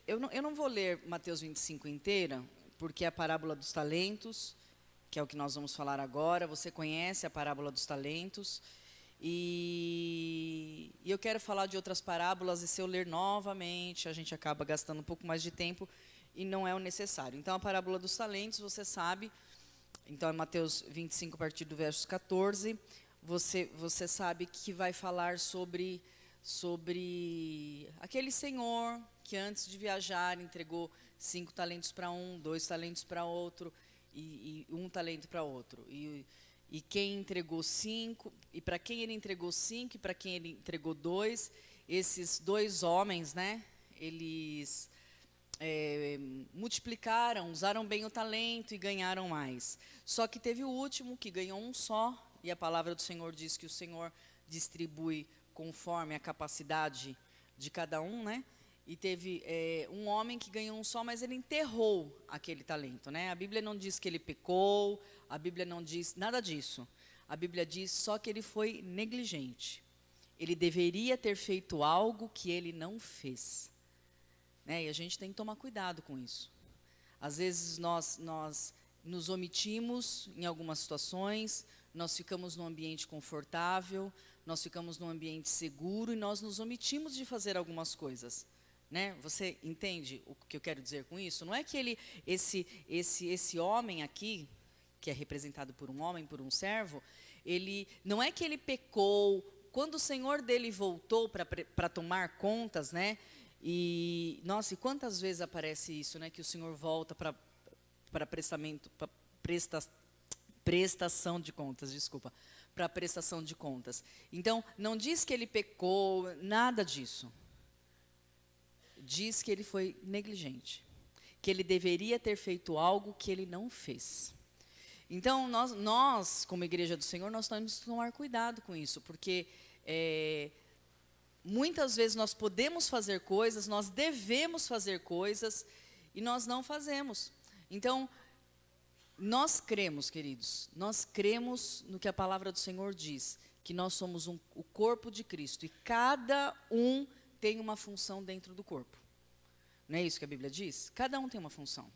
Eu não vou ler Mateus 25 inteira, porque é a parábola dos talentos, que é o que nós vamos falar agora. Você conhece a parábola dos talentos. E eu quero falar de outras parábolas, e se eu ler novamente, a gente acaba gastando um pouco mais de tempo, e não é o necessário. Então, a parábola dos talentos, você sabe, então é Mateus 25, a partir do verso 14, você sabe que vai falar sobre aquele senhor que antes de viajar entregou 5 talentos para um, 2 talentos para outro, e 1 talento para outro. E quem entregou 5, e para quem ele entregou 5, e para quem ele entregou 2, esses 2 homens, né, eles multiplicaram, usaram bem o talento e ganharam mais. Só que teve o último que ganhou 1 só, e a palavra do Senhor diz que o Senhor distribui conforme a capacidade de cada um, né? E teve um homem que ganhou 1 só, mas ele enterrou aquele talento, né? A Bíblia não diz que ele pecou, a Bíblia não diz nada disso. A Bíblia diz só que ele foi negligente. Ele deveria ter feito algo que ele não fez. Né? E a gente tem que tomar cuidado com isso. Às vezes nós nos omitimos em algumas situações, nós ficamos num ambiente confortável, nós ficamos num ambiente seguro e nós nos omitimos de fazer algumas coisas. Né? Você entende o que eu quero dizer com isso? Não é que esse homem aqui, que é representado por um homem, por um servo, não é que ele pecou. Quando o Senhor dele voltou para tomar contas, né? E, nossa, e quantas vezes aparece isso, né? Que o Senhor volta para prestação de contas, desculpa, para a prestação de contas. Então, não diz que ele pecou, nada disso. Diz que ele foi negligente, que ele deveria ter feito algo que ele não fez. Então, nós como igreja do Senhor, nós temos que tomar cuidado com isso, porque muitas vezes nós podemos fazer coisas, nós devemos fazer coisas, e nós não fazemos. Então, nós cremos, queridos, nós cremos no que a palavra do Senhor diz, que nós somos o corpo de Cristo, e cada um tem uma função dentro do corpo. Não é isso que a Bíblia diz? Cada um tem uma função.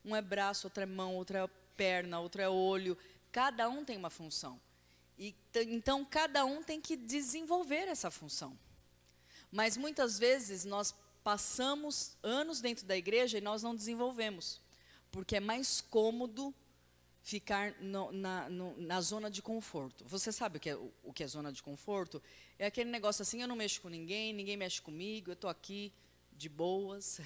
Um é braço, outro é mão, outro é perna, outro é olho. Cada um tem uma função. Então, cada um tem que desenvolver essa função. Mas muitas vezes nós passamos anos dentro da igreja e nós não desenvolvemos. Porque é mais cômodo ficar na zona de conforto. Você sabe o que é zona de conforto? É aquele negócio assim, eu não mexo com ninguém, ninguém mexe comigo, eu estou aqui de boas,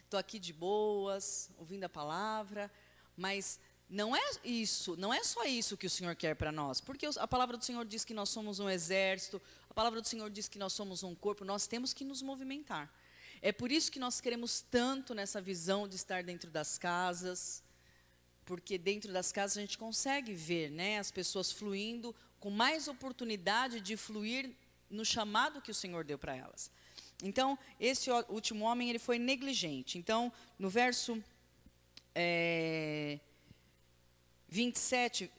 estou aqui de boas, ouvindo a palavra, mas não é isso, não é só isso que o Senhor quer para nós, porque a palavra do Senhor diz que nós somos um exército, a palavra do Senhor diz que nós somos um corpo, nós temos que nos movimentar. É por isso que nós queremos tanto nessa visão de estar dentro das casas, porque dentro das casas a gente consegue ver, né, as pessoas fluindo, com mais oportunidade de fluir no chamado que o Senhor deu para elas. Então, esse último homem, ele foi negligente. Então, no verso 27,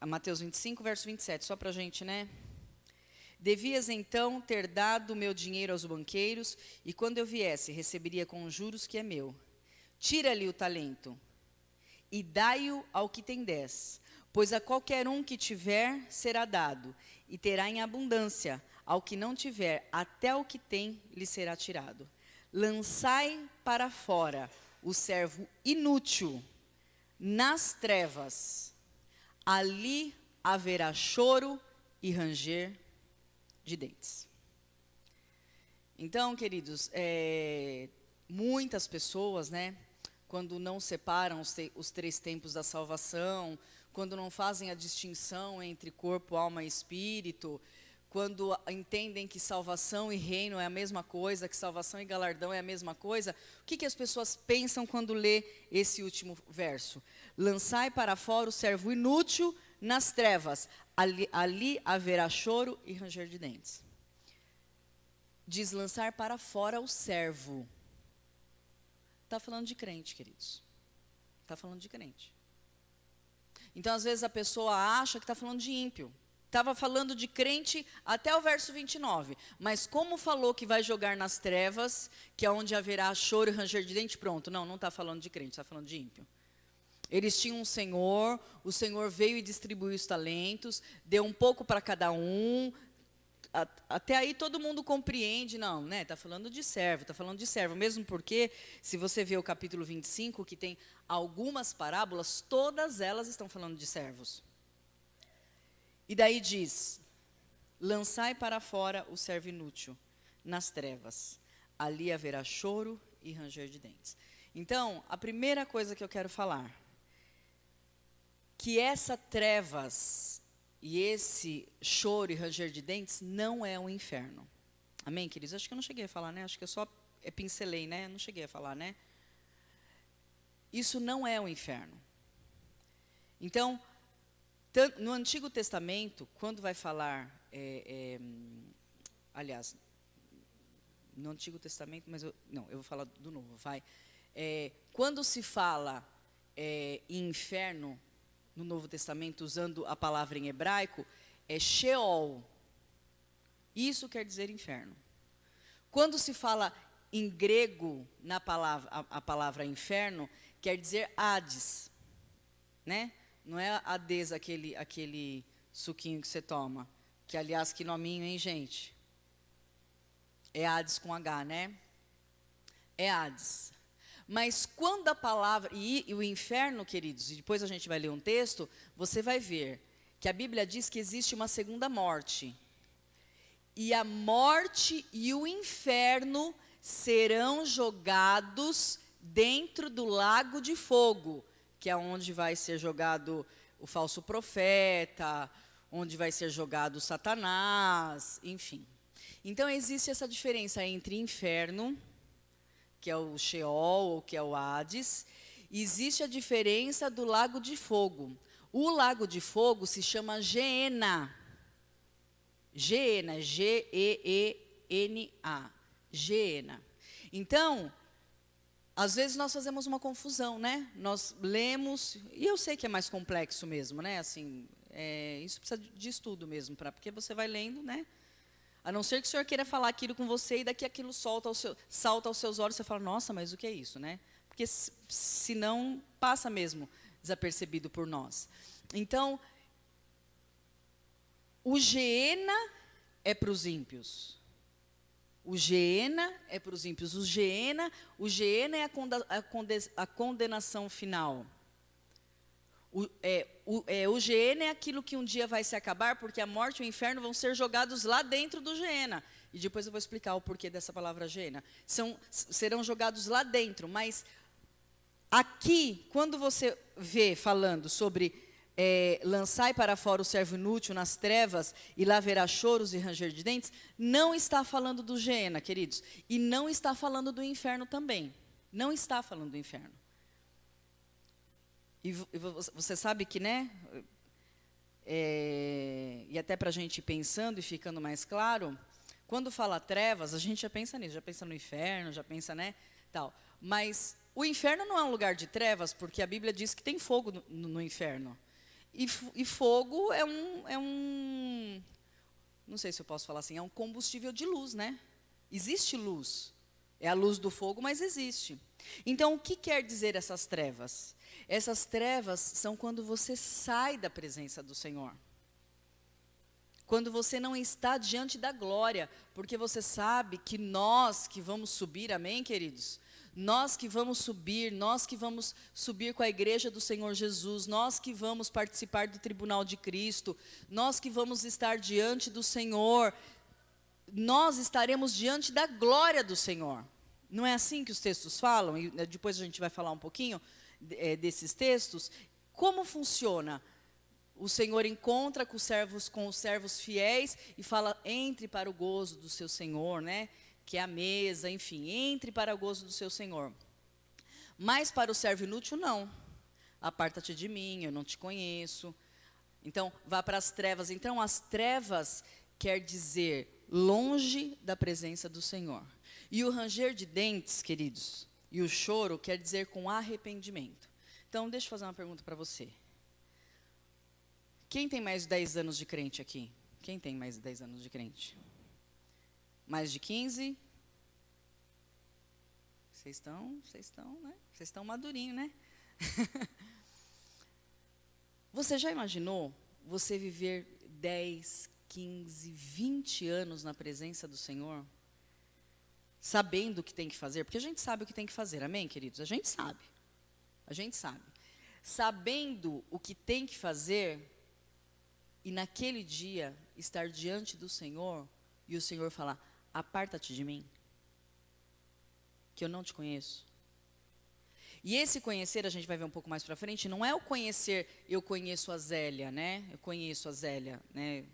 Mateus 25, verso 27, só para a gente, né? Devias então ter dado o meu dinheiro aos banqueiros, e quando eu viesse, receberia com juros que é meu. Tira-lhe o talento, e dai-o ao que tem 10, pois a qualquer um que tiver, será dado, e terá em abundância. Ao que não tiver, até o que tem lhe será tirado. Lançai para fora o servo inútil nas trevas. Ali haverá choro e ranger de dentes. Então, queridos, muitas pessoas, né, quando não separam os 3 tempos da salvação, quando não fazem a distinção entre corpo, alma e espírito, quando entendem que salvação e reino é a mesma coisa, que salvação e galardão é a mesma coisa, o que as pessoas pensam quando lê esse último verso? Lançai para fora o servo inútil nas trevas, ali haverá choro e ranger de dentes. Diz lançar para fora o servo. Está falando de crente, queridos. Está falando de crente. Então, às vezes, a pessoa acha que está falando de ímpio. Estava falando de crente até o verso 29. Mas como falou que vai jogar nas trevas, que é onde haverá choro e ranger de dente, pronto. Não está falando de crente, está falando de ímpio. Eles tinham um senhor, o senhor veio e distribuiu os talentos, deu um pouco para cada um. Até aí todo mundo compreende, não, né? Está falando de servo, está falando de servo. Mesmo porque, se você vê o capítulo 25, que tem algumas parábolas, todas elas estão falando de servos. E daí diz, lançai para fora o servo inútil nas trevas, ali haverá choro e ranger de dentes. Então, a primeira coisa que eu quero falar, que essa trevas e esse choro e ranger de dentes não é um inferno. Amém, queridos? Acho que eu não cheguei a falar, né? Acho que eu só pincelei, né? Não cheguei a falar, né? Isso não é um inferno. Então, no Antigo Testamento, quando vai falar, aliás, no Antigo Testamento, mas eu vou falar do Novo, vai. Quando se fala em inferno, no Novo Testamento, usando a palavra em hebraico, é Sheol. Isso quer dizer inferno. Quando se fala em grego, a palavra inferno, quer dizer Hades, né? Não é Hades, aquele suquinho que você toma. Que, aliás, que nominho, hein, gente? É Hades com H, né? É Hades. Mas quando a palavra... E o inferno, queridos, e depois a gente vai ler um texto, você vai ver que a Bíblia diz que existe uma segunda morte. E a morte e o inferno serão jogados dentro do lago de fogo, que é onde vai ser jogado o falso profeta, onde vai ser jogado Satanás, enfim. Então, existe essa diferença entre inferno, que é o Sheol, ou que é o Hades, e existe a diferença do lago de fogo. O lago de fogo se chama Geena. Geena, Geena, Geena. Então, às vezes nós fazemos uma confusão, né? Nós lemos, e eu sei que é mais complexo mesmo, né? Assim, isso precisa de estudo mesmo, porque você vai lendo, né? A não ser que o Senhor queira falar aquilo com você e daqui aquilo salta aos seus olhos, você fala, nossa, mas o que é isso, né? Porque senão passa mesmo desapercebido por nós. Então, o Geena é para os ímpios. O Geena é para os ímpios. O Geena é a condenação final. O Geena é aquilo que um dia vai se acabar, porque a morte e o inferno vão ser jogados lá dentro do Geena. E depois eu vou explicar o porquê dessa palavra Geena. Serão jogados lá dentro, mas aqui, quando você vê falando sobre lançai para fora o servo inútil nas trevas, e lá haverá choros e ranger de dentes, não está falando do Geena, queridos. E não está falando do inferno também. Não está falando do inferno. E você sabe que, né? E até para a gente ir pensando e ficando mais claro, quando fala trevas, a gente já pensa nisso, já pensa no inferno, já pensa, né? Tal. Mas o inferno não é um lugar de trevas, porque a Bíblia diz que tem fogo no inferno. E fogo é um, não sei se eu posso falar assim, é um combustível de luz, né? Existe luz. É a luz do fogo, mas existe. Então, o que quer dizer essas trevas? Essas trevas são quando você sai da presença do Senhor. Quando você não está diante da glória, porque você sabe que nós que vamos subir, amém, queridos? Nós que vamos subir com a igreja do Senhor Jesus, nós que vamos participar do tribunal de Cristo, nós que vamos estar diante do Senhor, nós estaremos diante da glória do Senhor. Não é assim que os textos falam? E depois a gente vai falar um pouquinho desses textos. Como funciona? O Senhor encontra com os servos fiéis e fala, entre para o gozo do seu Senhor, né? Que é a mesa, enfim, entre para o gozo do seu Senhor. Mas para o servo inútil, não. Aparta-te de mim, eu não te conheço. Então, vá para as trevas. Então, as trevas quer dizer longe da presença do Senhor. E o ranger de dentes, queridos, e o choro quer dizer com arrependimento. Então, deixa eu fazer uma pergunta para você. Quem tem mais de 10 anos de crente aqui? Quem tem mais de 10 anos de crente? Mais de 15? Vocês estão, né? Vocês estão madurinhos, né? Você já imaginou você viver 10, 15, 20 anos na presença do Senhor? Sabendo o que tem que fazer? Porque a gente sabe o que tem que fazer, amém, queridos? A gente sabe. A gente sabe. Sabendo o que tem que fazer, e naquele dia estar diante do Senhor, e o Senhor falar, aparta-te de mim, que eu não te conheço. E esse conhecer, a gente vai ver um pouco mais para frente, não é o conhecer, eu conheço a Zélia, né? Eu conheço a Zélia, né?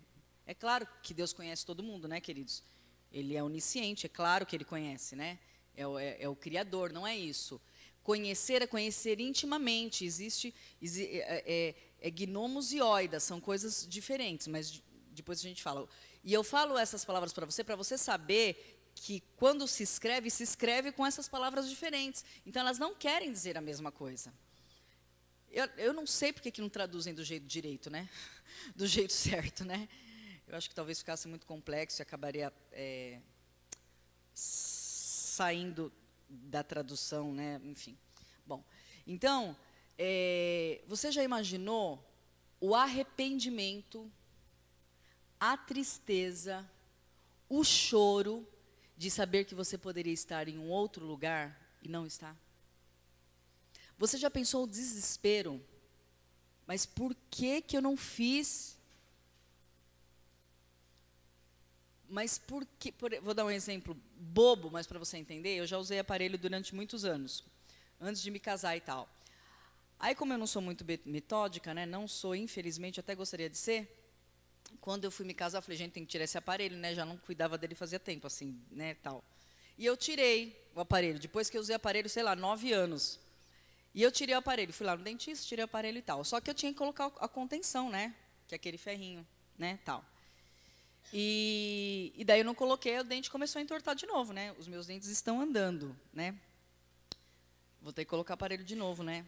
É claro que Deus conhece todo mundo, né, queridos? Ele é onisciente, é claro que Ele conhece, né? É o Criador, não é isso. Conhecer é conhecer intimamente, gnomos e oidas, são coisas diferentes, mas depois a gente fala. E eu falo essas palavras para você saber que quando se escreve com essas palavras diferentes. Então, elas não querem dizer a mesma coisa. Eu não sei porque que não traduzem do jeito direito, né? Do jeito certo, né? Eu acho que talvez ficasse muito complexo e acabaria saindo da tradução, né? Enfim. Bom, então, você já imaginou o arrependimento, a tristeza, o choro de saber que você poderia estar em um outro lugar e não está? Você já pensou o desespero? Mas por que eu não fiz? Mas por que? Vou dar um exemplo bobo, mas para você entender, eu já usei aparelho durante muitos anos, antes de me casar e tal. Aí, como eu não sou muito metódica, né, não sou, infelizmente, até gostaria de ser, quando eu fui me casar, eu falei, gente, tem que tirar esse aparelho, né? Já não cuidava dele fazia tempo, assim, né, tal. E eu tirei o aparelho, depois que eu usei o aparelho, sei lá, 9 anos. E eu tirei o aparelho, fui lá no dentista, tirei o aparelho e tal. Só que eu tinha que colocar a contenção, né? Que é aquele ferrinho, né, tal. E daí eu não coloquei, o dente começou a entortar de novo, né? Os meus dentes estão andando, né? Vou ter que colocar o aparelho de novo, né?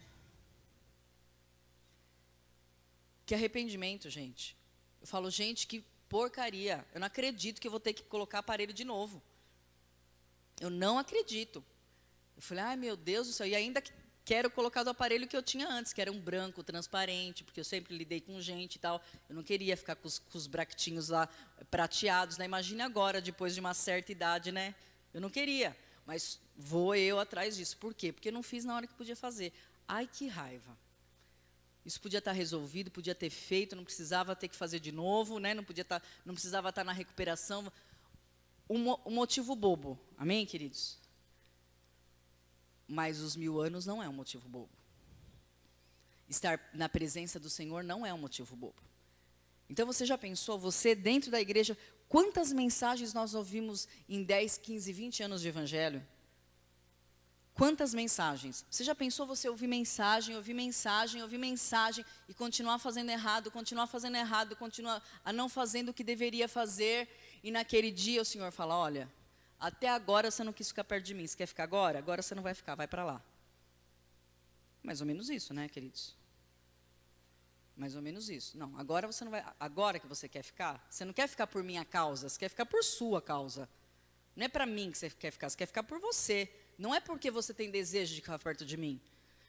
Que arrependimento, gente. Eu falo, gente, que porcaria. Eu não acredito que eu vou ter que colocar aparelho de novo. Eu não acredito. Eu falei, ai meu Deus do céu. E ainda quero colocar do aparelho que eu tinha antes, que era um branco, transparente, porque eu sempre lidei com gente e tal. Eu não queria ficar com os bractinhos lá prateados, né? Imagine agora, depois de uma certa idade, né? Eu não queria. Mas vou eu atrás disso. Por quê? Porque eu não fiz na hora que podia fazer. Ai, que raiva. Isso podia estar resolvido, podia ter feito, não precisava ter que fazer de novo, né? Não precisava estar na recuperação. Um motivo bobo, amém, queridos? Mas os 1000 anos não é um motivo bobo. Estar na presença do Senhor não é um motivo bobo. Então, você já pensou, você dentro da igreja, quantas mensagens nós ouvimos em 10, 15, 20 anos de evangelho? Quantas mensagens? Você já pensou você ouvir mensagem e continuar fazendo errado, continuar a não fazendo o que deveria fazer, e naquele dia o Senhor fala, olha, até agora você não quis ficar perto de mim, você quer ficar agora? Agora você não vai ficar, vai para lá. Mais ou menos isso, né, queridos? Mais ou menos isso. Não, agora você não vai, agora que você quer ficar, você não quer ficar por minha causa, você quer ficar por sua causa. Não é para mim que você quer ficar por você. Não é porque você tem desejo de ficar perto de mim.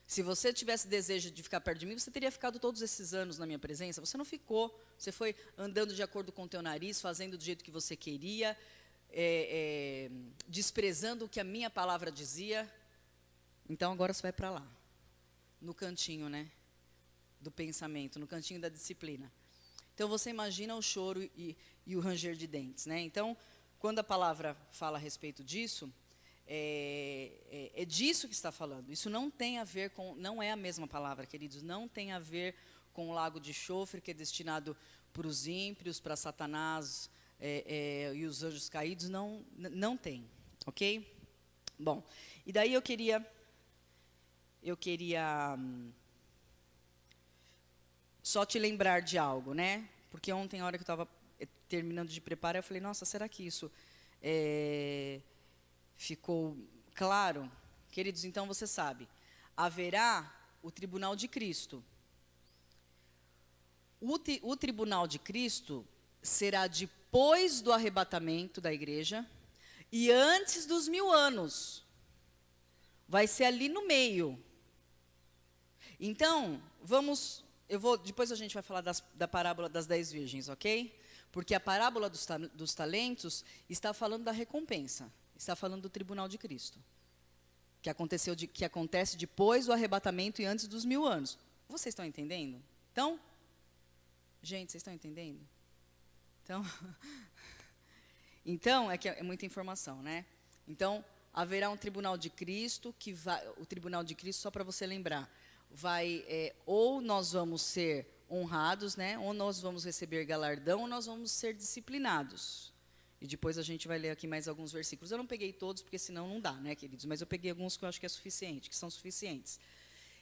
Se você tivesse desejo de ficar perto de mim, você teria ficado todos esses anos na minha presença. Você não ficou. Você foi andando de acordo com o teu nariz, fazendo do jeito que você queria, desprezando o que a minha palavra dizia. Então, agora você vai para lá. No cantinho, né? Do pensamento, no cantinho da disciplina. Então, você imagina o choro e o ranger de dentes, né? Então, quando a palavra fala a respeito disso, é disso que está falando. Isso não tem a ver com, não é a mesma palavra, queridos, não tem a ver com o lago de enxofre, que é destinado para os ímpios, para Satanás e os anjos caídos, não tem, ok? Bom, e daí eu queria só te lembrar de algo, né? Porque ontem, na hora que eu estava terminando de preparar, eu falei, nossa, será que isso ficou claro? Queridos, então você sabe, haverá o tribunal de Cristo. O tribunal de Cristo será depois do arrebatamento da igreja e antes dos 1000 anos. Vai ser ali no meio. Então, depois a gente vai falar da parábola das 10 virgens, ok? Porque a parábola dos talentos está falando da recompensa, está falando do tribunal de Cristo, que acontece depois do arrebatamento e antes dos 1000 anos. Vocês estão entendendo? Então, gente, vocês estão entendendo? Então, é muita informação, né? Então, haverá um tribunal de Cristo, o tribunal de Cristo, só para você lembrar, ou nós vamos ser honrados, né? Ou nós vamos receber galardão, ou nós vamos ser disciplinados. E depois a gente vai ler aqui mais alguns versículos. Eu não peguei todos, porque senão não dá, né, queridos? Mas eu peguei alguns que eu acho que são suficientes.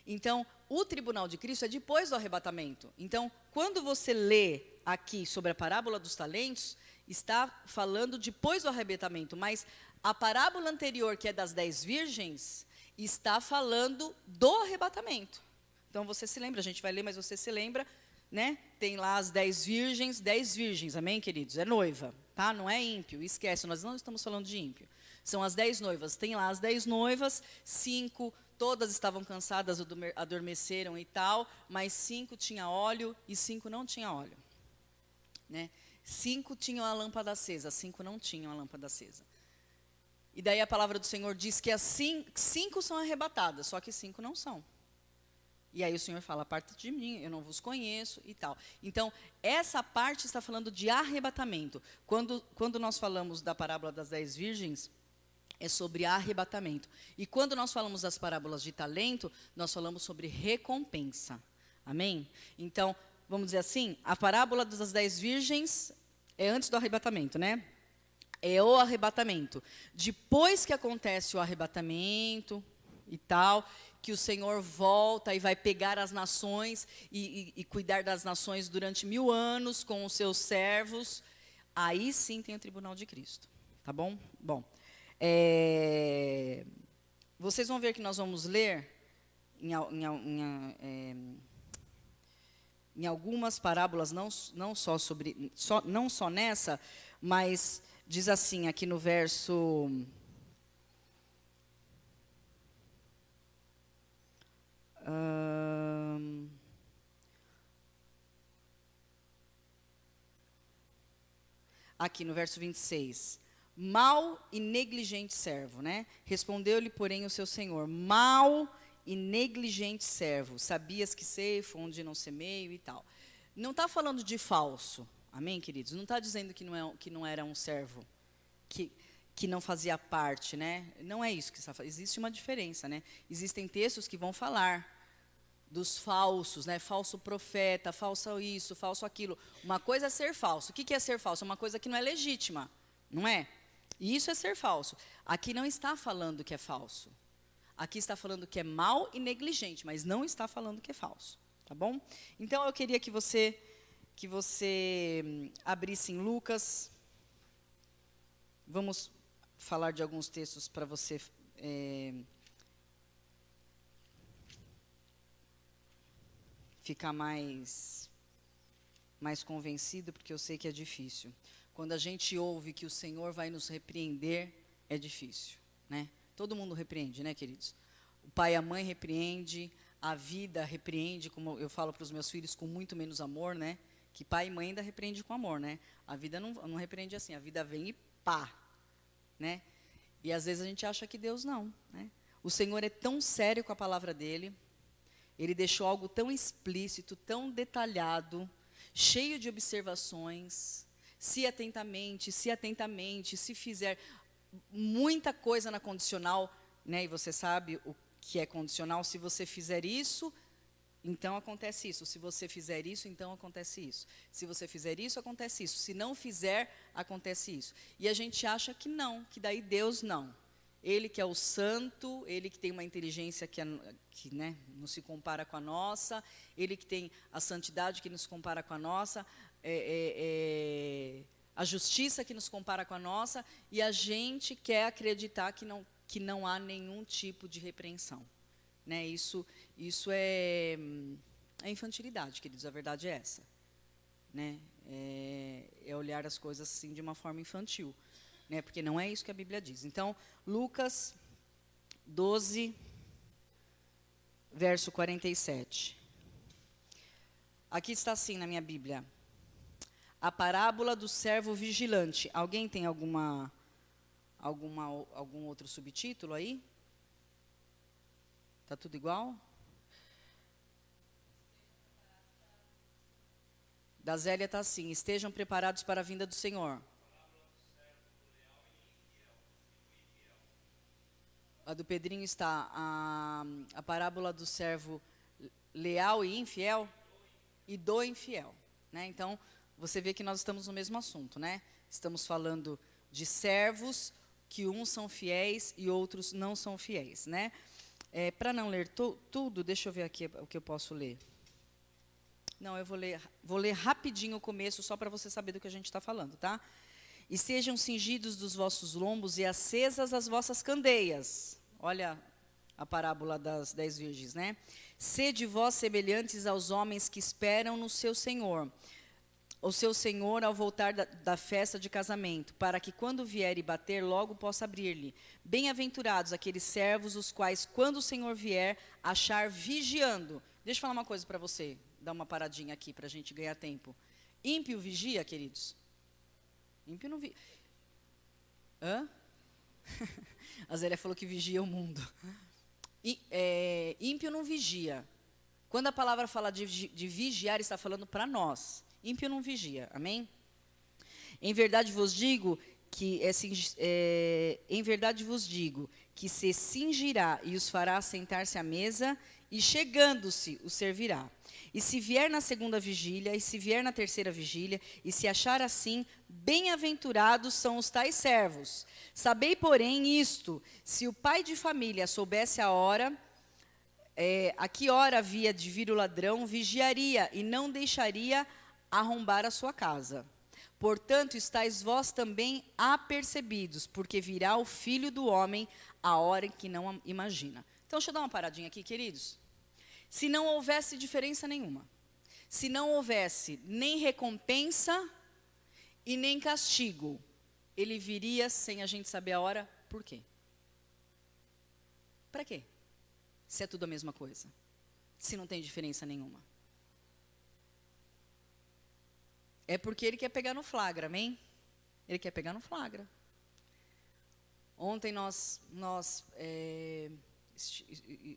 Então, o tribunal de Cristo é depois do arrebatamento. Então, quando você lê aqui sobre a parábola dos talentos, está falando depois do arrebatamento, mas a parábola anterior, que é das 10 virgens, está falando do arrebatamento. Então, você se lembra, a gente vai ler, mas você se lembra, né? Tem lá as 10 virgens, amém, queridos? É noiva, tá? Não é ímpio, esquece, nós não estamos falando de ímpio. São as 10 noivas, tem lá as 10 noivas, 5, todas estavam cansadas, adormeceram e tal, mas 5 tinha óleo e 5 não tinha óleo, né? 5 tinham a lâmpada acesa, 5 não tinham a lâmpada acesa. E daí a palavra do Senhor diz que 5 são arrebatadas, só que 5 não são. E aí o Senhor fala, aparta de mim, eu não vos conheço e tal. Então, essa parte está falando de arrebatamento. Quando nós falamos da parábola das 10 virgens, é sobre arrebatamento. E quando nós falamos das parábolas de talento, nós falamos sobre recompensa. Amém? Então, vamos dizer assim, a parábola das 10 virgens é antes do arrebatamento, né? É o arrebatamento. Depois que acontece o arrebatamento e tal, que o Senhor volta e vai pegar as nações e cuidar das nações durante 1000 anos com os seus servos, aí sim tem o tribunal de Cristo. Tá bom? Bom, vocês vão ver que nós vamos ler em algumas parábolas, não só nessa, mas diz assim aqui no verso... aqui no verso 26. Mau e negligente servo, né? Respondeu-lhe, porém, o seu senhor, mau e negligente servo, sabias que ceifo onde não semeio e tal. Não está falando de falso, amém, queridos? Não está dizendo que não era um servo, que não fazia parte, né? Não é isso que está falando. Existe uma diferença, né? Existem textos que vão falar dos falsos, né? Falso profeta, falso isso, falso aquilo. Uma coisa é ser falso. O que é ser falso? É uma coisa que não é legítima, não é? E isso é ser falso. Aqui não está falando que é falso. Aqui está falando que é mau e negligente, mas não está falando que é falso, tá bom? Então eu queria que você abrisse em Lucas. Vamos falar de alguns textos para você ficar mais convencido, porque eu sei que é difícil. Quando a gente ouve que o Senhor vai nos repreender, é difícil, né? Todo mundo repreende, né, queridos? O pai e a mãe repreende, a vida repreende, como eu falo para os meus filhos, com muito menos amor, né? Que pai e mãe ainda repreende com amor, né? A vida não repreende assim, a vida vem e pá, né? E às vezes a gente acha que Deus não, né? O Senhor é tão sério com a palavra dele, ele deixou algo tão explícito, tão detalhado, cheio de observações, se atentamente, se fizer muita coisa na condicional, né? E você sabe o que é condicional, se você fizer isso, então acontece isso. Se você fizer isso, então acontece isso. Se você fizer isso, acontece isso. Se não fizer, acontece isso. E a gente acha que não, que daí Deus não. Ele que é o santo, ele que tem uma inteligência que né, não se compara com a nossa, ele que tem a santidade que nos compara com a nossa, a justiça que nos compara com a nossa, e a gente quer acreditar que não há nenhum tipo de repreensão. Né? Isso é infantilidade, queridos, a verdade é essa. né? É olhar as coisas assim de uma forma infantil, né? Porque não é isso que a Bíblia diz. Então, Lucas 12, verso 47. Aqui está assim na minha Bíblia. A parábola do servo vigilante. Alguém tem algum outro subtítulo aí? Tá tudo igual? Da Zélia está assim: estejam preparados para a vinda do Senhor. A do Pedrinho está a parábola do servo leal e infiel e do infiel, né? Então, você vê que nós estamos no mesmo assunto, né? Estamos falando de servos que uns são fiéis e outros não são fiéis, né? Para não ler tudo, deixa eu ver aqui o que eu posso ler. Não, eu vou ler rapidinho o começo, só para você saber do que a gente está falando, tá? E sejam cingidos dos vossos lombos e acesas as vossas candeias. Olha a parábola das 10 virgens, né? Sede vós semelhantes aos homens que esperam no seu Senhor, o seu Senhor ao voltar da festa de casamento, para que quando vier e bater, logo possa abrir-lhe. Bem-aventurados aqueles servos, os quais, quando o Senhor vier, achar vigiando. Deixa eu falar uma coisa para você, dar uma paradinha aqui, para a gente ganhar tempo. Ímpio vigia, queridos? Ímpio não vigia. Hã? A Zélia falou que vigia o mundo. Ímpio não vigia. Quando a palavra fala de vigiar, está falando para nós. Ímpio não vigia, amém? Em verdade vos digo que se cingirá e os fará sentar-se à mesa, e chegando-se os servirá. E se vier na segunda vigília, e se vier na terceira vigília, e se achar assim, bem-aventurados são os tais servos. Sabei, porém, isto: se o pai de família soubesse a hora, a que hora havia de vir o ladrão, vigiaria e não deixaria arrombar a sua casa. Portanto, estáis vós também apercebidos, porque virá o Filho do Homem a hora em que não imagina. Então, deixa eu dar uma paradinha aqui, queridos. Se não houvesse diferença nenhuma, se não houvesse nem recompensa e nem castigo, ele viria sem a gente saber a hora. Por quê? Para quê? Se é tudo a mesma coisa, se não tem diferença nenhuma. É porque ele quer pegar no flagra, amém? Ele quer pegar no flagra. Ontem nós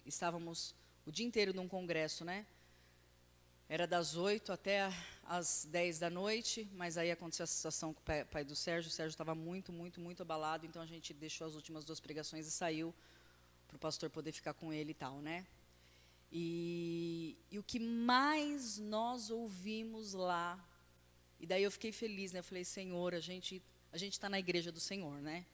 estávamos o dia inteiro num congresso, né? Era das 8 até as 10 da noite, mas aí aconteceu a situação com o pai do Sérgio. O Sérgio estava muito, muito, muito abalado, então a gente deixou as últimas 2 pregações e saiu para o pastor poder ficar com ele e tal, né? E o que mais nós ouvimos lá, e daí eu fiquei feliz, né? Eu falei, Senhor, a gente está na igreja do Senhor, né?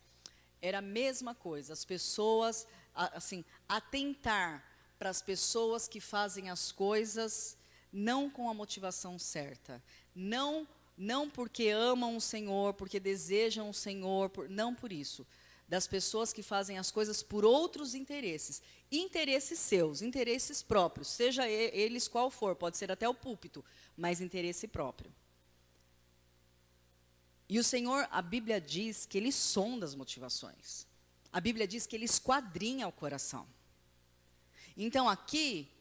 Era a mesma coisa, as pessoas, assim, atentar para as pessoas que fazem as coisas não com a motivação certa, não porque amam o Senhor, porque desejam o Senhor, não por isso, das pessoas que fazem as coisas por outros interesses, interesses seus, interesses próprios, seja eles qual for, pode ser até o púlpito, mas interesse próprio. E o Senhor, a Bíblia diz que Ele sonda as motivações. A Bíblia diz que Ele esquadrinha o coração. Então aqui,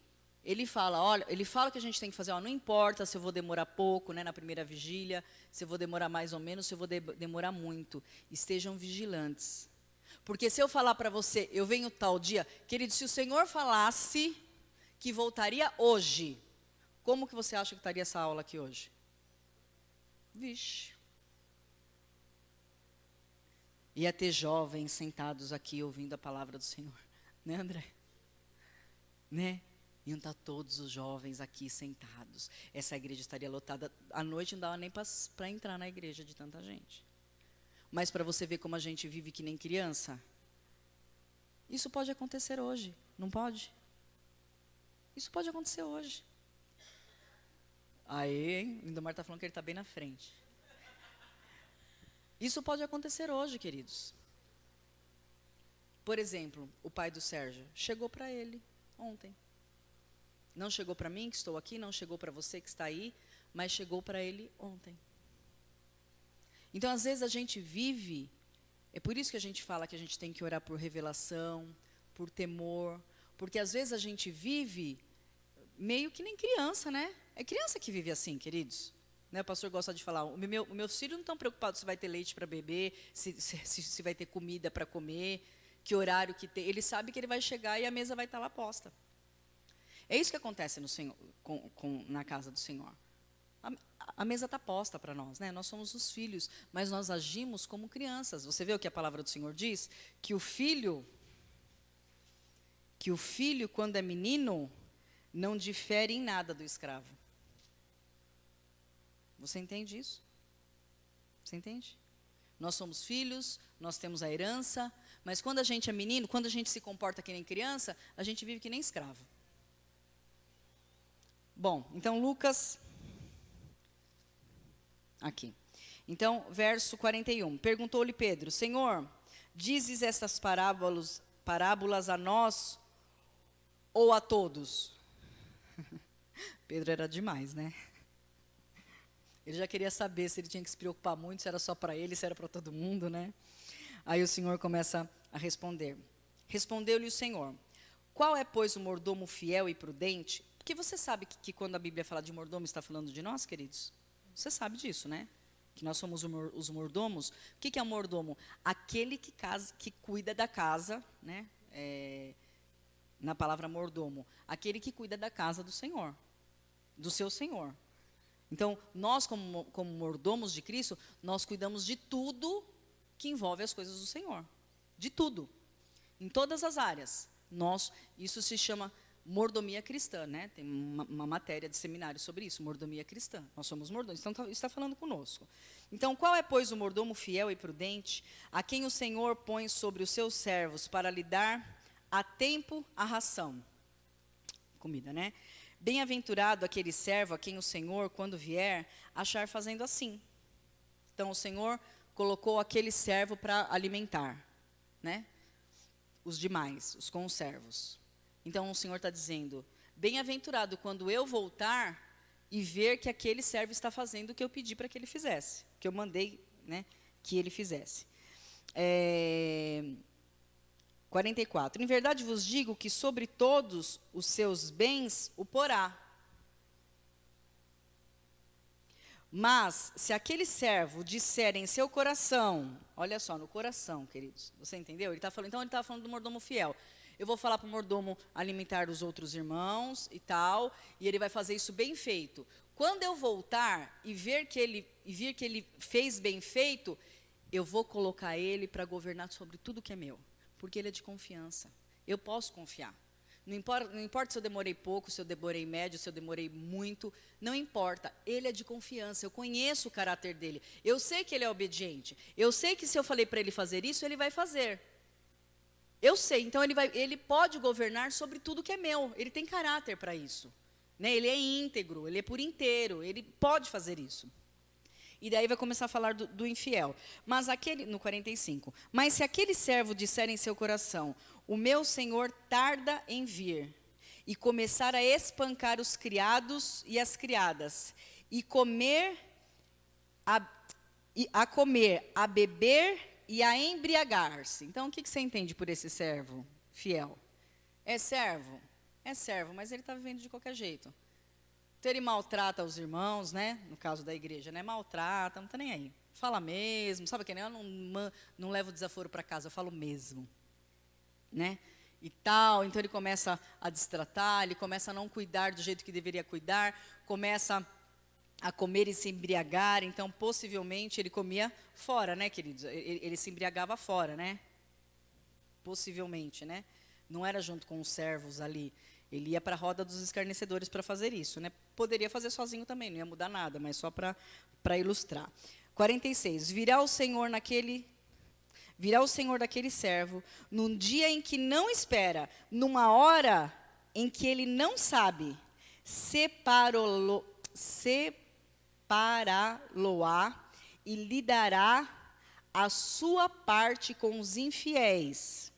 Ele fala, olha, Ele fala que a gente tem que fazer, ó, não importa se eu vou demorar pouco, né, na primeira vigília, se eu vou demorar mais ou menos, se eu vou demorar muito. Estejam vigilantes. Porque se eu falar para você, eu venho tal dia, querido, se o Senhor falasse que voltaria hoje, como que você acha que estaria essa aula aqui hoje? Vixe. Ia ter jovens sentados aqui ouvindo a palavra do Senhor. Né, André? Né? Iam estar todos os jovens aqui sentados. Essa igreja estaria lotada. À noite não dava nem para entrar na igreja de tanta gente. Mas para você ver como a gente vive que nem criança, isso pode acontecer hoje, não pode? Isso pode acontecer hoje. Aí, hein? O Lindomar está falando que ele está bem na frente. Isso pode acontecer hoje, queridos. Por exemplo, o pai do Sérgio chegou para ele ontem. Não chegou para mim, que estou aqui, não chegou para você que está aí, mas chegou para ele ontem. Então, às vezes, a gente vive, é por isso que a gente fala que a gente tem que orar por revelação, por temor, porque às vezes a gente vive meio que nem criança, né? É criança que vive assim, queridos. Né, o pastor gosta de falar, meus filhos não estão preocupados se vai ter leite para beber, se vai ter comida para comer, que horário que tem. Ele sabe que ele vai chegar e a mesa vai estar lá posta. É isso que acontece no Senhor, na casa do Senhor. A mesa está posta para nós, né? Nós somos os filhos, mas nós agimos como crianças. Você vê o que a palavra do Senhor diz? Que o filho, quando é menino, não difere em nada do escravo. Você entende isso? Você entende? Nós somos filhos, nós temos a herança, mas quando a gente é menino, quando a gente se comporta que nem criança, a gente vive que nem escravo. Bom, então Lucas, aqui. Então, verso 41. Perguntou-lhe Pedro, Senhor, dizes estas parábolas a nós ou a todos? Pedro era demais, né? Ele já queria saber se ele tinha que se preocupar muito, se era só para ele, se era para todo mundo, né? Aí o Senhor começa a responder. Respondeu-lhe o Senhor, qual é, pois, o mordomo fiel e prudente? Porque você sabe que quando a Bíblia fala de mordomo, está falando de nós, queridos? Você sabe disso, né? Que nós somos os mordomos. O que é um mordomo? Aquele que cuida da casa, né? Na palavra mordomo. Aquele que cuida da casa do Senhor, do seu Senhor. Então, nós como mordomos de Cristo, nós cuidamos de tudo que envolve as coisas do Senhor. De tudo. Em todas as áreas. Isso se chama mordomia cristã, né? Tem uma matéria de seminário sobre isso, mordomia cristã. Nós somos mordomos, então isso está falando conosco. Então, qual é, pois, o mordomo fiel e prudente, a quem o Senhor põe sobre os seus servos para lhe dar a tempo a ração? Comida, né? Bem-aventurado aquele servo a quem o Senhor, quando vier, achar fazendo assim. Então, o Senhor colocou aquele servo para alimentar, né? Os demais, os conservos. Então, o Senhor está dizendo, bem-aventurado quando eu voltar e ver que aquele servo está fazendo o que eu pedi para que ele fizesse, que eu mandei, né, que ele fizesse. 44. Em verdade vos digo que sobre todos os seus bens o porá. Mas, se aquele servo disser em seu coração, olha só, no coração, queridos, você entendeu? Então ele estava falando do mordomo fiel. Eu vou falar para o mordomo alimentar os outros irmãos e tal, e ele vai fazer isso bem feito. Quando eu voltar e vir que ele fez bem feito, eu vou colocar ele para governar sobre tudo que é meu. Porque ele é de confiança. Eu posso confiar. Não importa se eu demorei pouco, se eu demorei médio, se eu demorei muito. Não importa. Ele é de confiança. Eu conheço o caráter dele. Eu sei que ele é obediente. Eu sei que se eu falei para ele fazer isso, ele vai fazer. Eu sei. Então, ele pode governar sobre tudo que é meu. Ele tem caráter para isso. Né? Ele é íntegro, ele é por inteiro. Ele pode fazer isso. E daí vai começar a falar do infiel. Mas no 45. Mas se aquele servo disser em seu coração, o meu senhor tarda em vir, e começar a espancar os criados e as criadas, e a comer, a beber e a embriagar-se. Então, o que você entende por esse servo fiel? É servo? É servo, mas ele está vivendo de qualquer jeito. Então, ele maltrata os irmãos, né? No caso da igreja, né? Maltrata, não está nem aí. Fala mesmo, sabe que nem eu não levo desaforo para casa, eu falo mesmo. Né? E tal, então ele começa a destratar, ele começa a não cuidar do jeito que deveria cuidar, começa a comer e se embriagar, então possivelmente ele comia fora, né, queridos? Ele se embriagava fora, né? Possivelmente, né? Não era junto com os servos ali. Ele ia para a roda dos escarnecedores para fazer isso, né? Poderia fazer sozinho também, não ia mudar nada, mas só para ilustrar. 46. Virá o Senhor daquele servo, num dia em que não espera, numa hora em que ele não sabe, separá-lo-á e lhe dará a sua parte com os infiéis.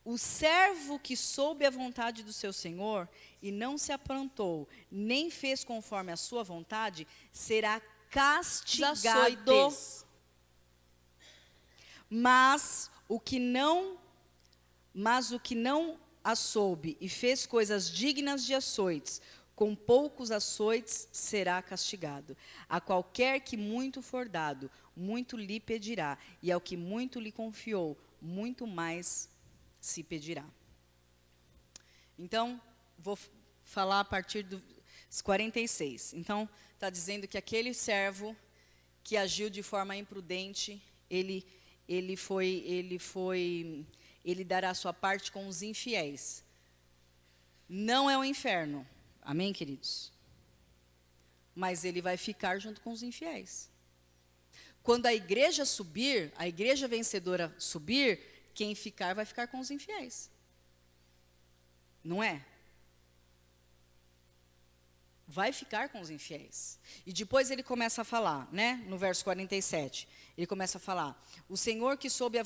O servo que soube a vontade do seu senhor, e não se aprontou, nem fez conforme a sua vontade, será castigado. Açoites. Mas o que não a soube e fez coisas dignas de açoites, com poucos açoites será castigado. A qualquer que muito for dado, muito lhe pedirá, e ao que muito lhe confiou, muito mais se pedirá. Então, vou falar a partir do 46. Então, está dizendo que aquele servo que agiu de forma imprudente, ele dará a sua parte com os infiéis. Não é o inferno. Amém, queridos? Mas ele vai ficar junto com os infiéis. Quando a igreja subir, a igreja vencedora subir, quem ficar vai ficar com os infiéis. Não é? Vai ficar com os infiéis. E depois ele começa a falar, né? No verso 47, ele começa a falar: o servo que soube a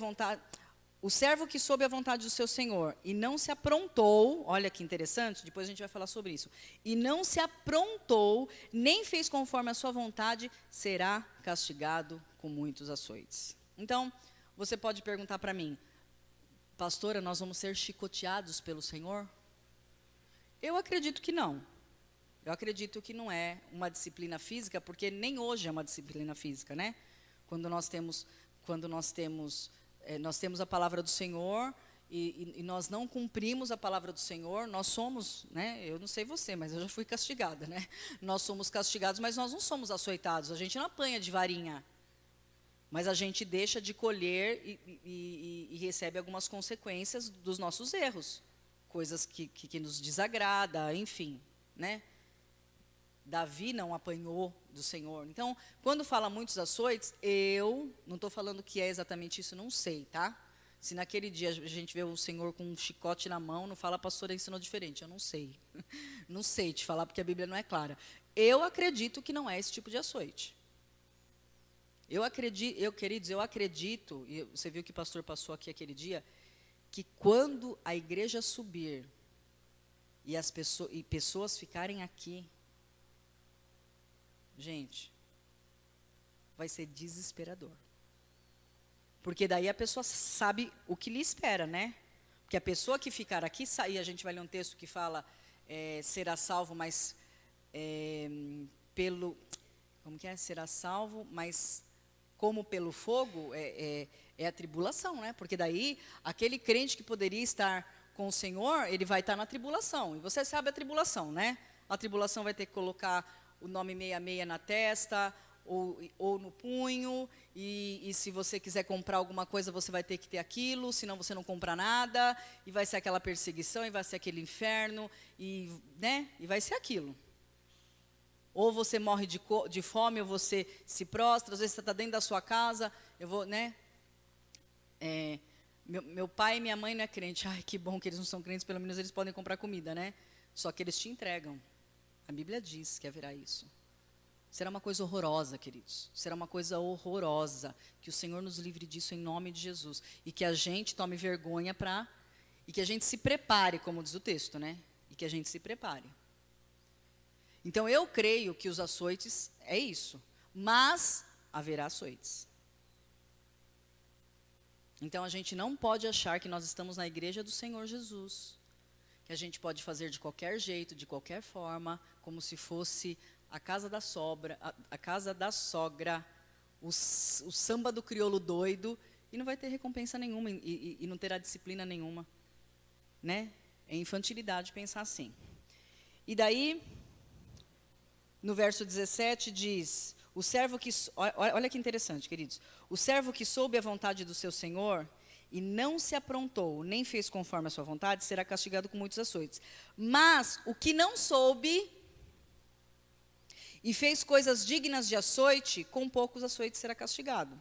vontade do seu senhor e não se aprontou, olha que interessante, depois a gente vai falar sobre isso, e não se aprontou, nem fez conforme a sua vontade, será castigado com muitos açoites. Então, você pode perguntar para mim: pastora, nós vamos ser chicoteados pelo Senhor? Eu acredito que não. Eu acredito que não é uma disciplina física, porque nem hoje é uma disciplina física, né? Quando nós temos a palavra do Senhor e nós não cumprimos a palavra do Senhor, nós somos, né? Eu não sei você, mas eu já fui castigada, né? Nós somos castigados, mas nós não somos açoitados. A gente não apanha de varinha, mas a gente deixa de colher e recebe algumas consequências dos nossos erros, coisas que nos desagrada, enfim, né? Davi não apanhou do Senhor. Então, quando fala muitos açoites, eu não estou falando que é exatamente isso, não sei, tá? Se naquele dia a gente vê o Senhor com um chicote na mão, não fala, pastora, ensinou diferente. Eu não sei. Não sei te falar, porque a Bíblia não é clara. Eu acredito que não é esse tipo de açoite. Queridos, eu acredito, e você viu que o pastor passou aqui aquele dia, que quando a igreja subir e pessoas ficarem aqui, gente, vai ser desesperador. Porque daí a pessoa sabe o que lhe espera, né? Porque a pessoa que ficar aqui, e a gente vai ler um texto que fala, será salvo, mas será salvo, mas como pelo fogo, é a tribulação, né? Porque daí, aquele crente que poderia estar com o Senhor, ele vai estar na tribulação. E você sabe a tribulação, né? A tribulação vai ter que colocar o nome 66 na testa, ou no punho, e se você quiser comprar alguma coisa, você vai ter que ter aquilo, senão você não compra nada, e vai ser aquela perseguição, e vai ser aquele inferno, né? E vai ser aquilo. Ou você morre de fome, ou você se prostra, às vezes você está dentro da sua casa, né? Meu pai e minha mãe não é crente. Ai, que bom que eles não são crentes, pelo menos eles podem comprar comida, né? Só que eles te entregam. A Bíblia diz que haverá isso. Será uma coisa horrorosa, queridos. Será uma coisa horrorosa. Que o Senhor nos livre disso em nome de Jesus. E que a gente tome vergonha e que a gente se prepare, como diz o texto, né? E que a gente se prepare. Então, eu creio que os açoites é isso. Mas haverá açoites. Então, a gente não pode achar que nós estamos na igreja do Senhor Jesus. Que a gente pode fazer de qualquer jeito, de qualquer forma, como se fosse a casa da sogra, o samba do crioulo doido, e não vai ter recompensa nenhuma, e não terá disciplina nenhuma, né? É infantilidade pensar assim. E daí, no verso 17 diz, olha que interessante, queridos, o servo que soube a vontade do seu senhor e não se aprontou, nem fez conforme a sua vontade, será castigado com muitos açoites. Mas o que não soube e fez coisas dignas de açoite, com poucos açoites será castigado.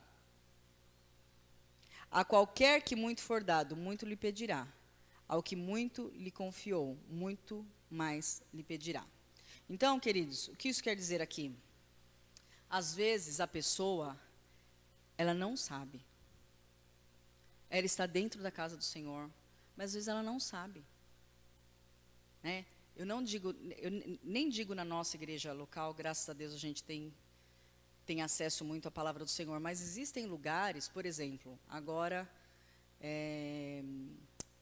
A qualquer que muito for dado, muito lhe pedirá. Ao que muito lhe confiou, muito mais lhe pedirá. Então, queridos, o que isso quer dizer aqui? Às vezes a pessoa, ela não sabe. Ela está dentro da casa do Senhor, mas às vezes ela não sabe. Né? nem digo na nossa igreja local, graças a Deus a gente tem acesso muito à palavra do Senhor, mas existem lugares, por exemplo, agora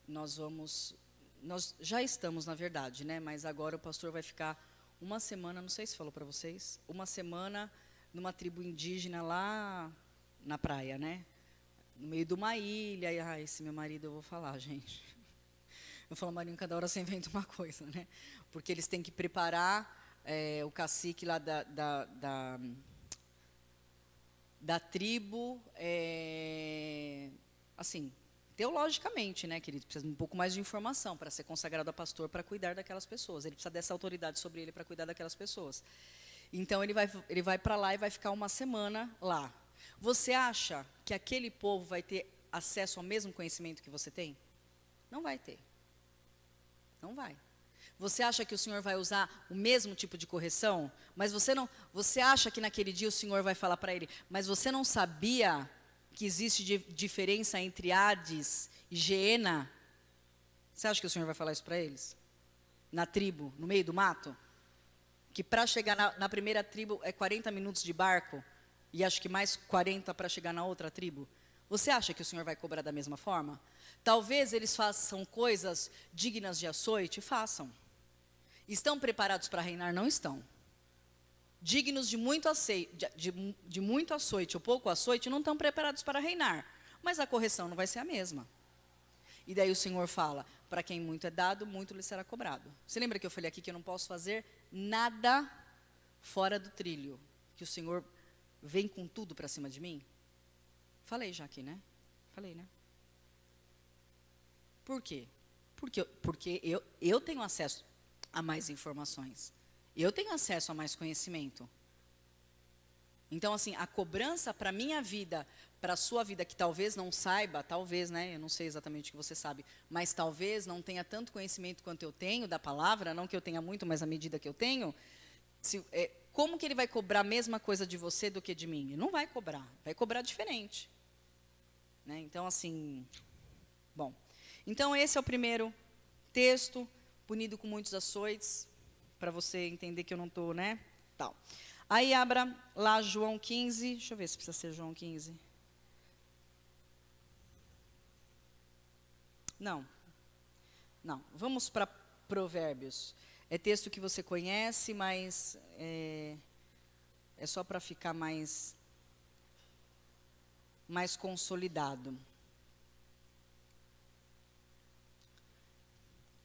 nós já estamos, na verdade, né? Mas agora o pastor vai ficar uma semana, não sei se falou para vocês, uma semana numa tribo indígena lá na praia, né? No meio de uma ilha. E, esse meu marido eu vou falar, gente. Eu falo, Marinho, cada hora você inventa uma coisa, né? Porque eles têm que preparar o cacique lá da tribo, assim, teologicamente, né, querido? Precisa de um pouco mais de informação para ser consagrado a pastor, para cuidar daquelas pessoas. Ele precisa dessa autoridade sobre ele para cuidar daquelas pessoas. Então, ele vai para lá e vai ficar uma semana lá. Você acha que aquele povo vai ter acesso ao mesmo conhecimento que você tem? Não vai ter. Não vai. Você acha que o Senhor vai usar o mesmo tipo de correção? Mas você acha que naquele dia o Senhor vai falar para ele, mas você não sabia que existe diferença entre Hades e Geena? Você acha que o Senhor vai falar isso para eles? Na tribo, no meio do mato? Que para chegar na primeira tribo é 40 minutos de barco, e acho que mais 40 para chegar na outra tribo. Você acha que o Senhor vai cobrar da mesma forma? Talvez eles façam coisas dignas de açoite, façam. Estão preparados para reinar? Não estão. Dignos de muito açoite ou pouco açoite, não estão preparados para reinar. Mas a correção não vai ser a mesma. E daí o Senhor fala, para quem muito é dado, muito lhe será cobrado. Você lembra que eu falei aqui que eu não posso fazer nada fora do trilho? Que o Senhor vem com tudo para cima de mim? Falei já aqui, né? Falei, né? Por quê? Porque eu tenho acesso a mais informações. Eu tenho acesso a mais conhecimento. Então, assim, a cobrança para a minha vida, para a sua vida, que talvez não saiba, talvez, né? Eu não sei exatamente o que você sabe, mas talvez não tenha tanto conhecimento quanto eu tenho da palavra, não que eu tenha muito, mas à medida que eu tenho, como que ele vai cobrar a mesma coisa de você do que de mim? Ele não vai cobrar diferente. Né? Então, assim, bom. Então, esse é o primeiro texto, punido com muitos açoites, para você entender que eu não estou, né? Tal. Aí, abra lá João 15, deixa eu ver se precisa ser João 15. Não, vamos para Provérbios. É texto que você conhece, mas é só para ficar mais consolidado.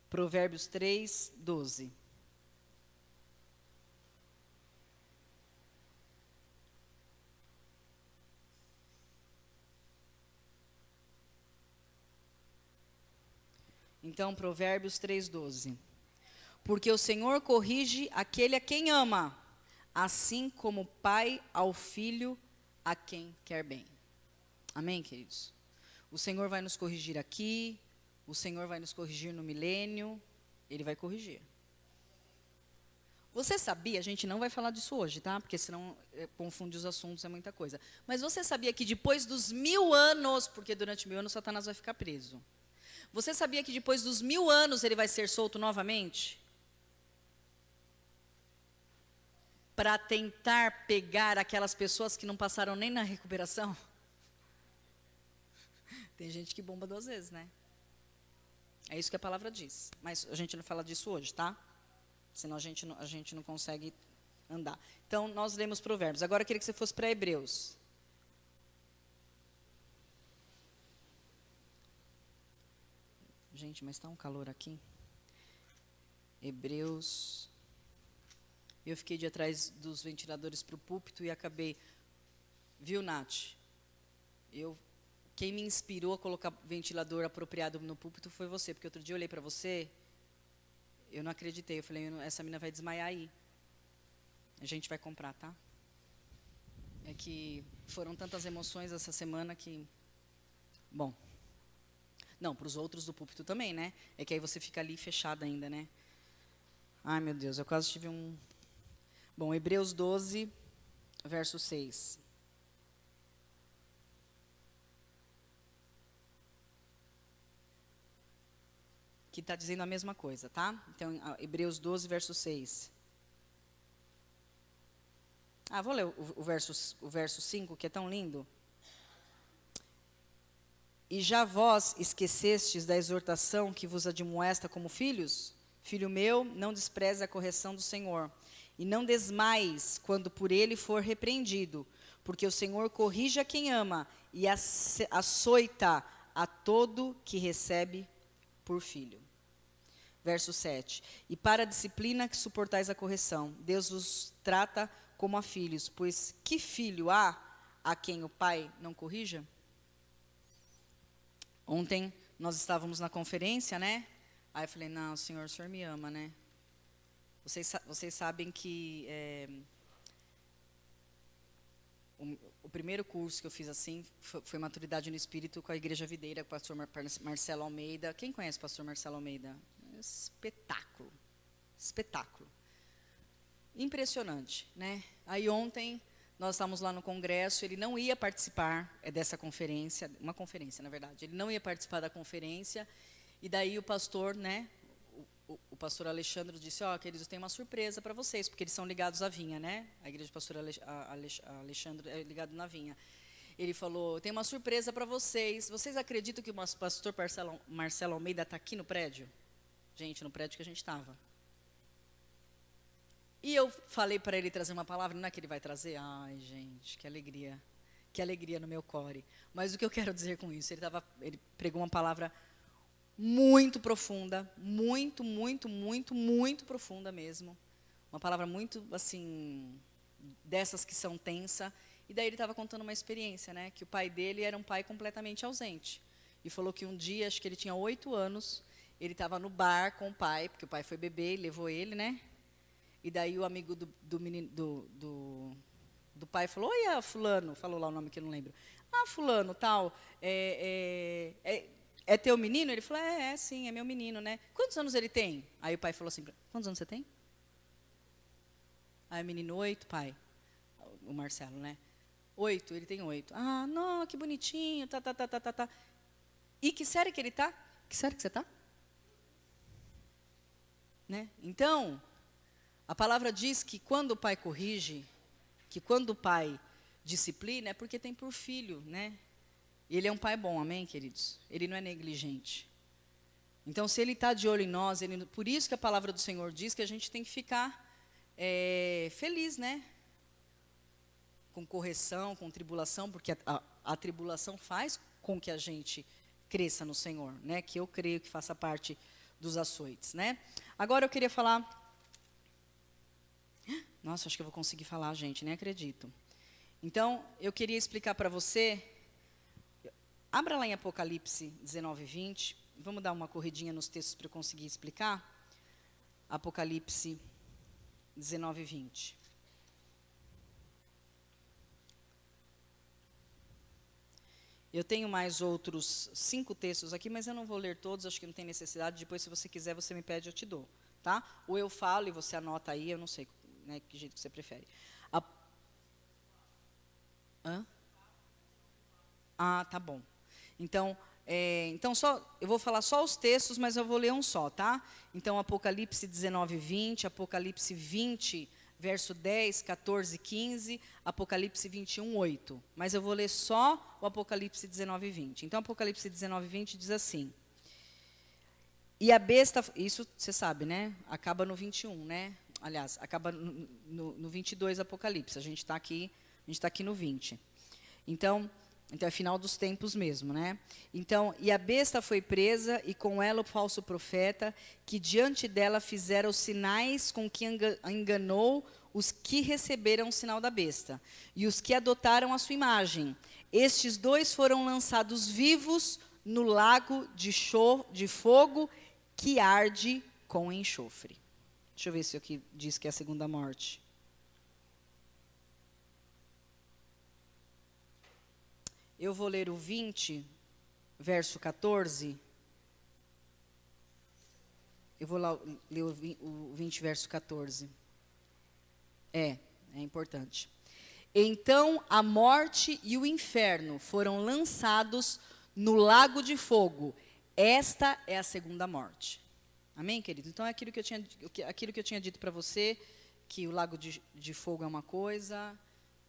Provérbios 3, 12. Então, Provérbios 3, 12. Porque o Senhor corrige aquele a quem ama, assim como o pai ao filho a quem quer bem. Amém, queridos? O Senhor vai nos corrigir aqui, o Senhor vai nos corrigir no milênio, Ele vai corrigir. Você sabia, a gente não vai falar disso hoje, tá? Porque senão confunde os assuntos, é muita coisa. Mas você sabia que depois dos 1000 anos, porque durante 1000 anos Satanás vai ficar preso. Você sabia que depois dos 1000 anos ele vai ser solto novamente? Para tentar pegar aquelas pessoas que não passaram nem na recuperação? Tem gente que bomba 2 vezes, né? É isso que a palavra diz. Mas a gente não fala disso hoje, tá? Senão a gente não consegue andar. Então, nós lemos Provérbios. Agora eu queria que você fosse para Hebreus. Gente, mas está um calor aqui. Hebreus. Eu fiquei de atrás dos ventiladores para o púlpito e acabei. Viu, Nath? Quem me inspirou a colocar ventilador apropriado no púlpito foi você, porque outro dia eu olhei para você, eu não acreditei. Eu falei, essa menina vai desmaiar aí. A gente vai comprar, tá? É que foram tantas emoções essa semana que... Bom. Não, para os outros do púlpito também, né? É que aí você fica ali fechada ainda, né? Ai, meu Deus, eu quase tive um... Bom, Hebreus 12, verso 6. que está dizendo a mesma coisa, tá? Então, Hebreus 12, verso 6. Vou ler o verso 5, que é tão lindo. E já vós esquecestes da exortação que vos admoesta como filhos? Filho meu, não despreze a correção do Senhor, e não desmaies quando por ele for repreendido, porque o Senhor corrige a quem ama, e açoita a todo que recebe por filho. Verso 7. E para a disciplina que suportais a correção, Deus vos trata como a filhos, pois que filho há a quem o pai não corrija? Ontem nós estávamos na conferência, né? Aí eu falei, não, Senhor, o Senhor me ama, né? Vocês sabem que o primeiro curso que eu fiz assim foi Maturidade no Espírito com a Igreja Videira, com o pastor Marcelo Almeida. Quem conhece o pastor Marcelo Almeida? Espetáculo. Espetáculo. Impressionante, né? Aí ontem nós estávamos lá no congresso, ele não ia participar dessa conferência, uma conferência, na verdade. Ele não ia participar da conferência, e daí o pastor, né, o pastor Alexandre disse, queridos, eu tenho uma surpresa para vocês, porque eles são ligados à vinha, né? A igreja do pastor Alexandre é ligado na vinha. Ele falou, eu tenho uma surpresa para vocês. Vocês acreditam que o pastor Marcelo Almeida está aqui no prédio? Gente, no prédio que a gente estava. E eu falei para ele trazer uma palavra, não é que ele vai trazer? Ai, gente, que alegria no meu core. Mas o que eu quero dizer com isso? Ele pregou uma palavra muito profunda, muito profunda mesmo. Uma palavra muito, assim, dessas que são tensa. E daí ele estava contando uma experiência, né? Que o pai dele era um pai completamente ausente. E falou que um dia, acho que ele tinha 8 anos, ele estava no bar com o pai, porque o pai foi beber e levou ele, né? E daí o amigo do menino, do pai falou, oi, fulano, falou lá o nome que eu não lembro. Fulano, tal, é teu menino? Ele falou, sim, é meu menino, né? Quantos anos ele tem? Aí o pai falou assim, quantos anos você tem? Aí o menino, 8, pai. O Marcelo, né? 8, ele tem 8. Não, que bonitinho, tá. E que série que ele tá? Que série que você tá? Né? Então, a palavra diz que quando o pai corrige, que quando o pai disciplina, é porque tem por filho, né? Ele é um pai bom, amém, queridos? Ele não é negligente. Então, se ele está de olho em nós, por isso que a palavra do Senhor diz que a gente tem que ficar feliz, né? Com correção, com tribulação, porque a tribulação faz com que a gente cresça no Senhor, né? Que eu creio que faça parte dos açoites, né? Agora eu queria falar... Nossa, acho que eu vou conseguir falar, gente, nem acredito. Então, eu queria explicar para você... Abra lá em Apocalipse 19, 20. Vamos dar uma corridinha nos textos para eu conseguir explicar. Apocalipse 19, 20. Eu tenho mais outros 5 textos aqui, mas eu não vou ler todos, acho que não tem necessidade. Depois, se você quiser, você me pede, eu te dou. Tá? Ou eu falo e você anota aí, eu não sei, né, que jeito que você prefere. Tá bom. Então, eu vou falar só os textos, mas eu vou ler um só, tá? Então, Apocalipse 19, 20, Apocalipse 20, verso 10, 14, 15, Apocalipse 21, 8. Mas eu vou ler só o Apocalipse 19, 20. Então, Apocalipse 19, 20 diz assim. E a besta, isso você sabe, né? Acaba no 21, né? Aliás, acaba no 22 Apocalipse. A gente está aqui no 20. Então é final dos tempos mesmo, né? Então, e a besta foi presa, e com ela o falso profeta, que diante dela fizera os sinais com que enganou os que receberam o sinal da besta, e os que adotaram a sua imagem. Estes 2 foram lançados vivos no lago de fogo que arde com enxofre. Deixa eu ver se aqui diz que é a segunda morte. Eu vou ler o 20, verso 14. Eu vou lá ler o 20, verso 14. É importante. Então a morte e o inferno foram lançados no lago de fogo. Esta é a segunda morte. Amém, querido? Então, é aquilo que eu tinha dito para você, que o lago de fogo é uma coisa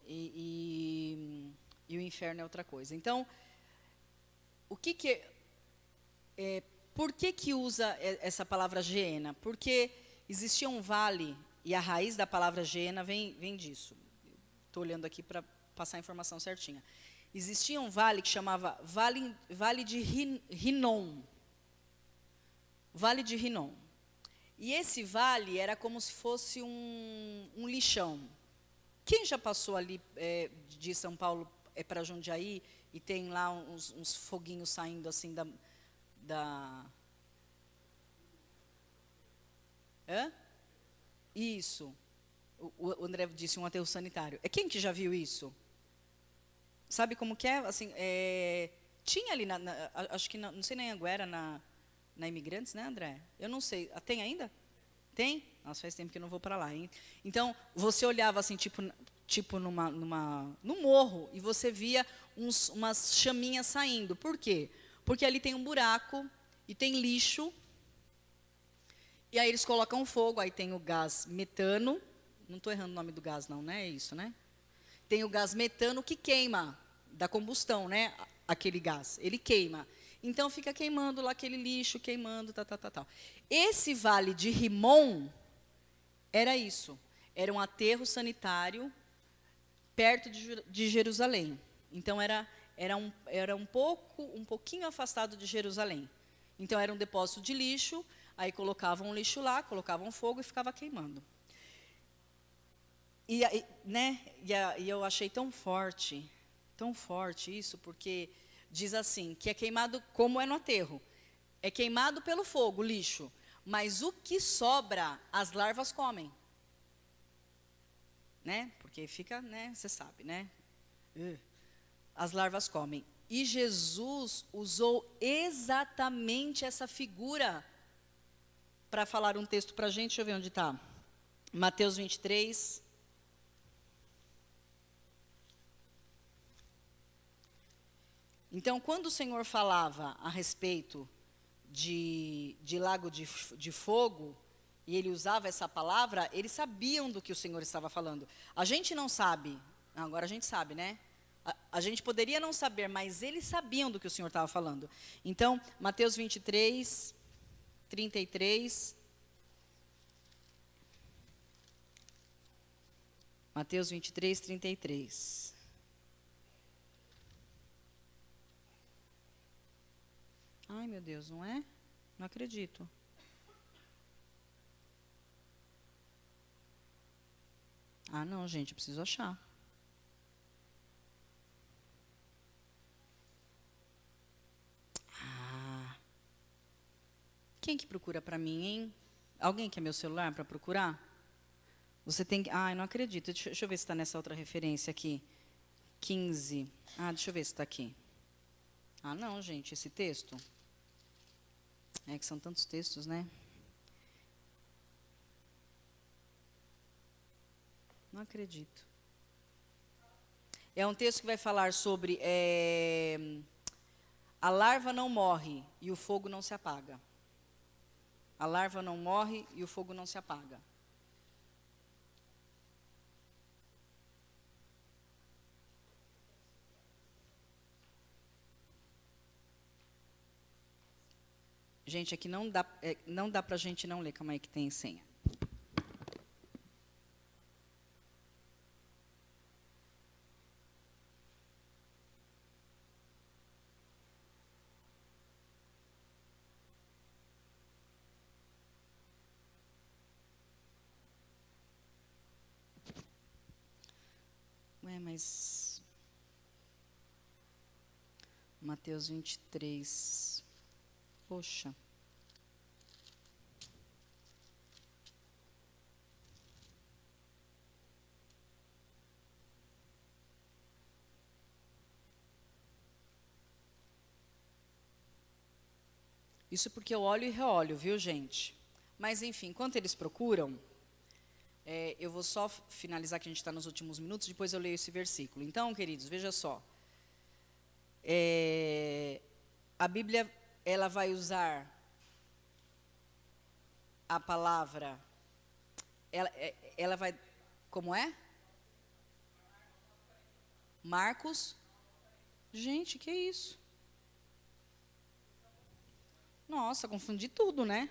e o inferno é outra coisa. Então, por que usa essa palavra Geena? Porque existia um vale, e a raiz da palavra Geena vem disso. Estou olhando aqui para passar a informação certinha. Existia um vale que chamava Vale de Rinom. Vale de Rinom. E esse vale era como se fosse um lixão. Quem já passou ali de São Paulo para Jundiaí e tem lá uns foguinhos saindo assim Hã? Isso. O André disse um aterro sanitário. É quem que já viu isso? Sabe como que é? Assim, tinha ali, acho que não sei nem Anguera, na Imigrantes, né, André? Eu não sei. Tem ainda? Tem? Nossa, faz tempo que eu não vou para lá, hein? Então, você olhava assim, tipo num morro, e você via umas chaminhas saindo. Por quê? Porque ali tem um buraco e tem lixo. E aí eles colocam fogo, aí tem o gás metano. Não estou errando o nome do gás, não, né? É isso, né? Tem o gás metano que queima, da combustão, né? Aquele gás, ele queima. Então, fica queimando lá aquele lixo, queimando, tal. Esse vale de Rimon era isso. Era um aterro sanitário perto de Jerusalém. Então, era um pouquinho afastado de Jerusalém. Então, era um depósito de lixo, aí colocavam lixo lá, colocavam fogo e ficava queimando. E eu achei tão forte isso, porque diz assim, que é queimado como é no aterro. É queimado pelo fogo, lixo. Mas o que sobra, as larvas comem. Né? Porque fica, né? Você sabe, né? As larvas comem. E Jesus usou exatamente essa figura para falar um texto para a gente. Deixa eu ver onde está. Mateus 23. Então, quando o Senhor falava a respeito de lago de fogo, e ele usava essa palavra, eles sabiam do que o Senhor estava falando. A gente não sabe, agora a gente sabe, né? A gente poderia não saber, mas eles sabiam do que o Senhor estava falando. Então, Mateus 23, 33. Mateus 23, 33. Ai, meu Deus, não é? Não acredito. Ah, não, gente, eu preciso achar. Quem que procura para mim, hein? Alguém quer meu celular para procurar? Você tem que... Ah, eu não acredito. Deixa eu ver se está nessa outra referência aqui. 15. Ah, deixa eu ver se está aqui. Ah, não, gente, esse texto. É que são tantos textos, né? Não acredito. É um texto que vai falar sobre... a larva não morre e o fogo não se apaga. A larva não morre e o fogo não se apaga. Gente, aqui não dá para a gente não ler. Calma aí que tem senha. Ué, mas... Mateus 23... Poxa. Isso porque eu olho e reolho, viu, gente? Mas, enfim, enquanto eles procuram, eu vou só finalizar, que a gente está nos últimos minutos, depois eu leio esse versículo. Então, queridos, veja só. A Bíblia, ela vai usar a palavra, ela vai, como é? Marcos, gente, que isso? Nossa, confundi tudo, né?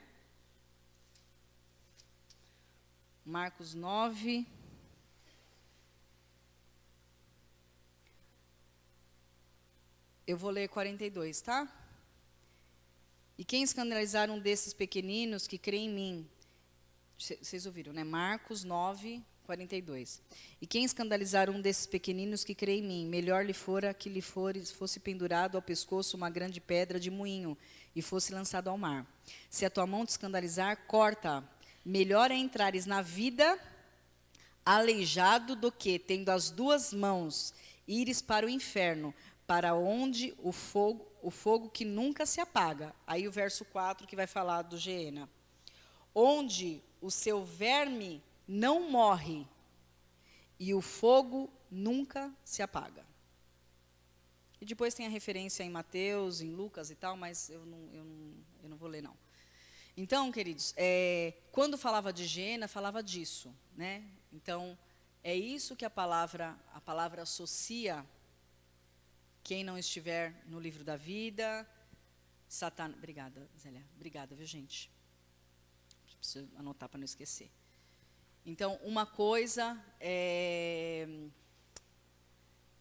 Marcos 9. Eu vou ler 42, tá? E quem escandalizar um desses pequeninos que crê em mim, vocês ouviram, né? Marcos 9, 42. E quem escandalizar um desses pequeninos que crê em mim, melhor lhe fora que lhe fosse pendurado ao pescoço uma grande pedra de moinho e fosse lançado ao mar. Se a tua mão te escandalizar, corta. Melhor é entrares na vida aleijado do que, tendo as duas mãos, ires para o inferno, para onde o fogo que nunca se apaga. Aí o verso 4 que vai falar do Geena. Onde o seu verme não morre e o fogo nunca se apaga. E depois tem a referência em Mateus, em Lucas e tal, mas eu não vou ler, não. Então, queridos, quando falava de Geena, falava disso, né? Então, é isso que a palavra associa. Quem não estiver no livro da vida, Satanás. Obrigada, Zélia. Obrigada, viu, gente? Preciso anotar para não esquecer. Então, uma coisa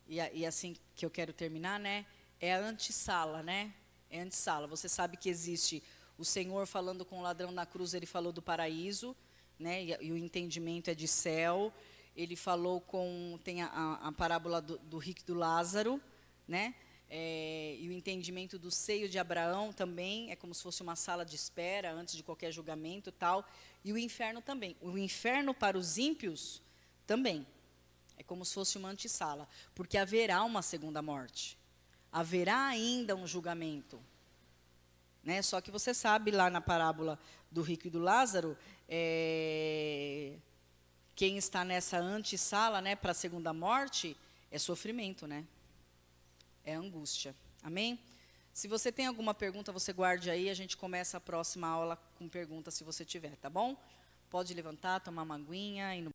e assim que eu quero terminar, né? É a antessala, né? É a antessala. Você sabe que existe o Senhor falando com o ladrão na cruz, ele falou do paraíso, né? E o entendimento é de céu. Ele falou tem a parábola do rico e do Lázaro, né? E o entendimento do seio de Abraão também é como se fosse uma sala de espera antes de qualquer julgamento, tal. E o inferno também. O inferno para os ímpios também é como se fosse uma antessala, porque haverá uma segunda morte. Haverá ainda um julgamento, né? Só que você sabe lá na parábola do rico e do Lázaro, quem está nessa antessala, né, para a segunda morte, é sofrimento, né? É angústia. Amém? Se você tem alguma pergunta, você guarde aí. A gente começa a próxima aula com perguntas, se você tiver, tá bom? Pode levantar, tomar uma aguinha e no